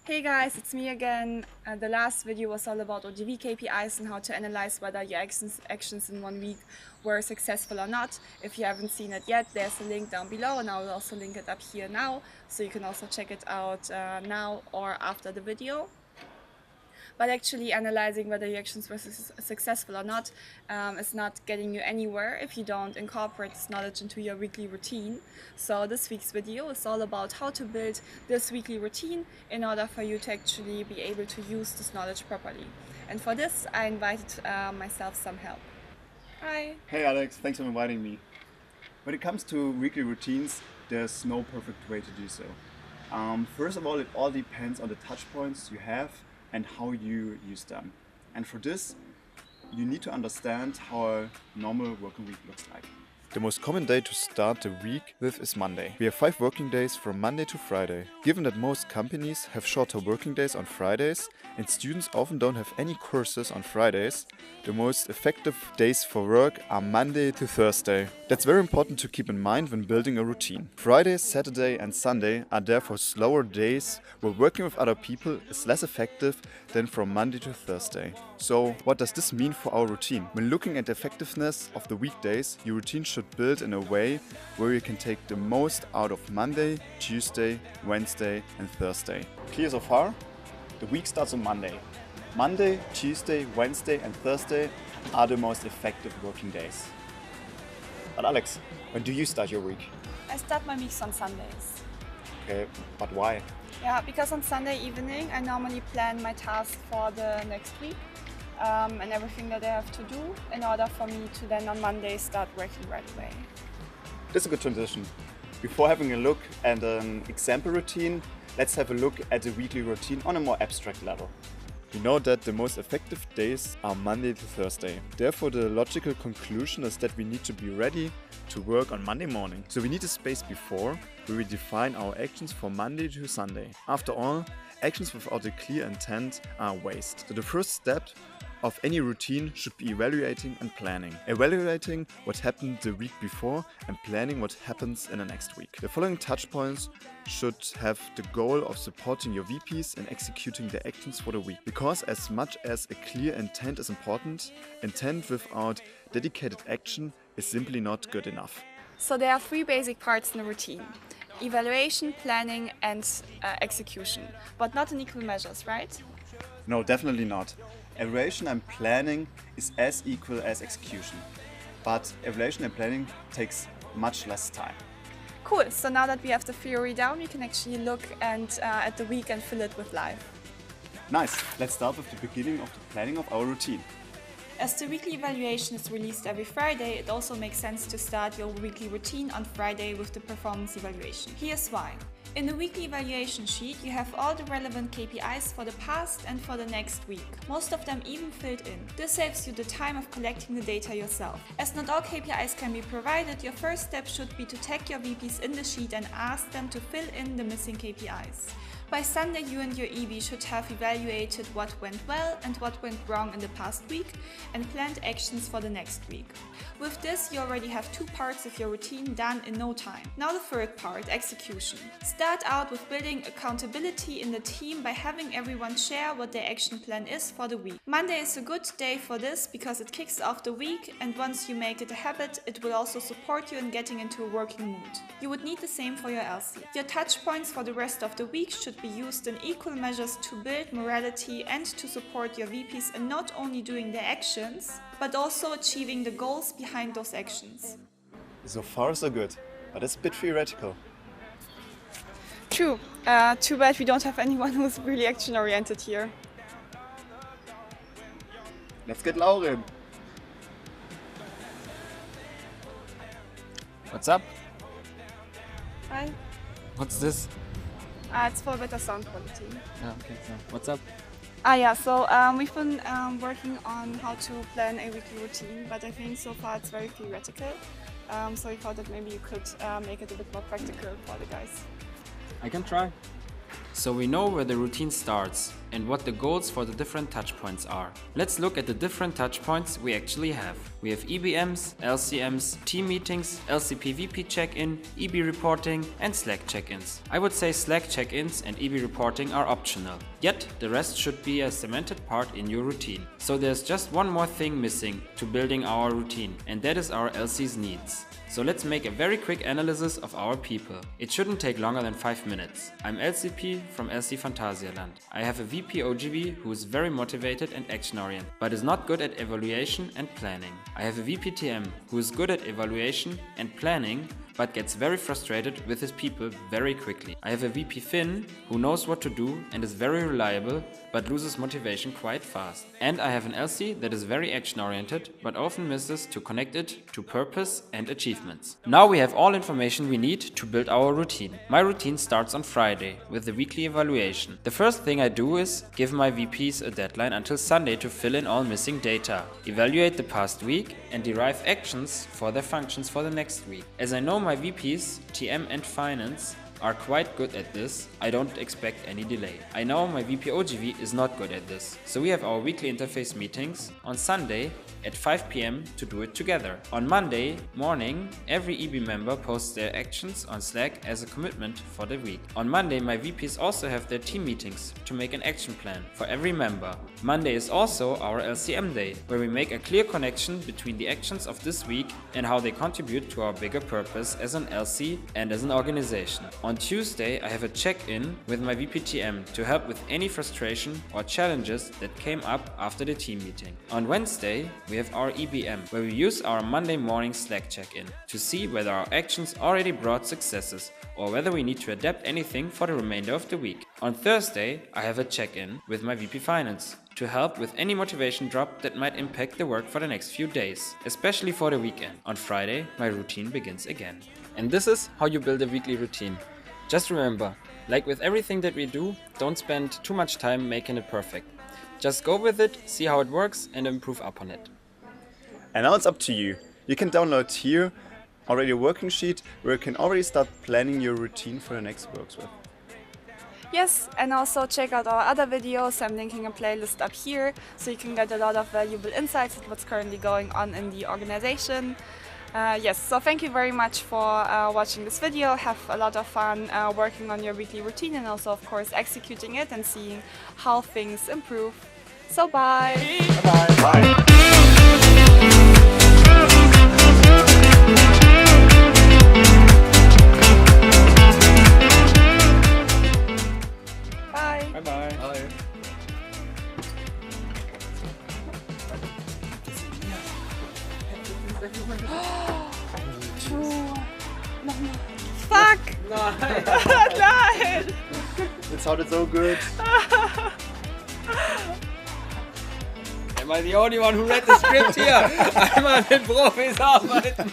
Hey guys, it's me again. The last video was all about OGV KPIs and how to analyze whether your actions in 1 week were successful or not. If you haven't seen it yet, there's a link down below and I will also link it up here now, so you can also check it out now or after the video. But actually analyzing whether your actions were successful or not is not getting you anywhere if you don't incorporate this knowledge into your weekly routine. So this week's video is all about how to build this weekly routine in order for you to actually be able to use this knowledge properly. And for this, I invited myself some help. Hi. Hey Alex, thanks for inviting me. When it comes to weekly routines, there's no perfect way to do so. First of all, it all depends on the touch points you have and how you use them. And for this, you need to understand how a normal working week looks like. The most common day to start the week with is Monday. We have 5 working days from Monday to Friday. Given that most companies have shorter working days on Fridays and students often don't have any courses on Fridays, the most effective days for work are Monday to Thursday. That's very important to keep in mind when building a routine. Friday, Saturday and Sunday are therefore slower days where working with other people is less effective than from Monday to Thursday. So what does this mean for our routine? When looking at the effectiveness of the weekdays, your routine should build in a way where you can take the most out of Monday, Tuesday, Wednesday and Thursday. Clear so far? The week starts on Monday. Monday, Tuesday, Wednesday and Thursday are the most effective working days. But Alex, when do you start your week? I start my weeks on Sundays. Okay, but why? Yeah, because on Sunday evening I normally plan my tasks for the next week and everything that I have to do in order for me to then on Monday start working right away. This is a good transition. Before having a look at an example routine, let's have a look at the weekly routine on a more abstract level. We know that the most effective days are Monday to Thursday. Therefore, the logical conclusion is that we need to be ready to work on Monday morning. So we need a space before where we define our actions for Monday to Sunday. After all, actions without a clear intent are a waste. So the first step of any routine should be evaluating and planning. Evaluating what happened the week before and planning what happens in the next week. The following touch points should have the goal of supporting your VPs in executing their actions for the week. Because as much as a clear intent is important, intent without dedicated action is simply not good enough. So there are 3 basic parts in the routine: evaluation, planning and execution, but not in equal measures, right? No, definitely not. Evaluation and planning is as equal as execution. But evaluation and planning takes much less time. Cool, so now that we have the theory down, we can actually look at the week and fill it with life. Nice, let's start with the beginning of the planning of our routine. As the weekly evaluation is released every Friday, it also makes sense to start your weekly routine on Friday with the performance evaluation. Here's why. In the weekly evaluation sheet, you have all the relevant KPIs for the past and for the next week, most of them even filled in. This saves you the time of collecting the data yourself. As not all KPIs can be provided, your first step should be to tag your VPs in the sheet and ask them to fill in the missing KPIs. By Sunday, you and your EV should have evaluated what went well and what went wrong in the past week and planned actions for the next week. With this, you already have 2 parts of your routine done in no time. Now the third part, execution. Start out with building accountability in the team by having everyone share what their action plan is for the week. Monday is a good day for this because it kicks off the week, and once you make it a habit, it will also support you in getting into a working mood. You would need the same for your LC. Your touch points for the rest of the week should be used in equal measures to build morality and to support your VPs in not only doing their actions, but also achieving the goals behind those actions. So far so good, but it's a bit theoretical. True. Too bad we don't have anyone who's really action-oriented here. Let's get Lauren. What's up? Hi. What's this? It's for better sound quality. Yeah, okay, so what's up? So we've been working on how to plan a weekly routine, but I think so far it's very theoretical. So we thought that maybe you could make it a bit more practical for the guys. I can try. So we know where the routine starts and what the goals for the different touchpoints are. Let's look at the different touchpoints we actually have. We have EBMs, LCMs, team meetings, LCP-VP check-in, EB reporting, and Slack check-ins. I would say Slack check-ins and EB reporting are optional, yet the rest should be a cemented part in your routine. So there's just one more thing missing to building our routine, and that is our LC's needs. So let's make a very quick analysis of our people. It shouldn't take longer than 5 minutes. I'm LCP from LC Phantasialand. I have a VP OGV who is very motivated and action-oriented, but is not good at evaluation and planning. I have a VP TM who is good at evaluation and planning, but gets very frustrated with his people very quickly. I have a VP Finn who knows what to do and is very reliable, but loses motivation quite fast. And I have an LC that is very action-oriented, but often misses to connect it to purpose and achievements. Now we have all information we need to build our routine. My routine starts on Friday with the weekly evaluation. The first thing I do is give my VPs a deadline until Sunday to fill in all missing data, evaluate the past week, and derive actions for their functions for the next week. As I know my VPs, TM and Finance, are quite good at this, I don't expect any delay. I know my VP OGV is not good at this, so we have our weekly interface meetings on Sunday at 5 PM to do it together. On Monday morning, every EB member posts their actions on Slack as a commitment for the week. On Monday, my VPs also have their team meetings to make an action plan for every member. Monday is also our LCM day, where we make a clear connection between the actions of this week and how they contribute to our bigger purpose as an LC and as an organization. On Tuesday, I have a check-in with my VPTM to help with any frustration or challenges that came up after the team meeting. On Wednesday, we have our EBM, where we use our Monday morning Slack check-in to see whether our actions already brought successes or whether we need to adapt anything for the remainder of the week. On Thursday, I have a check-in with my VP Finance to help with any motivation drop that might impact the work for the next few days, especially for the weekend. On Friday, my routine begins again. And this is how you build a weekly routine. Just remember, like with everything that we do, don't spend too much time making it perfect. Just go with it, see how it works, and improve upon it. And now it's up to you. You can download here already a working sheet where you can already start planning your routine for your next works with. Yes, and also check out our other videos. I'm linking a playlist up here so you can get a lot of valuable insights at what's currently going on in the organization. Yes, so thank you very much for watching this video. Have a lot of fun working on your weekly routine and also, of course, executing it and seeing how things improve. So bye! Bye. Bye. Bye! Bye. Fuck! Nein! It sounded so good. Am I the only one who read the script here? Einmal mit Profis arbeiten.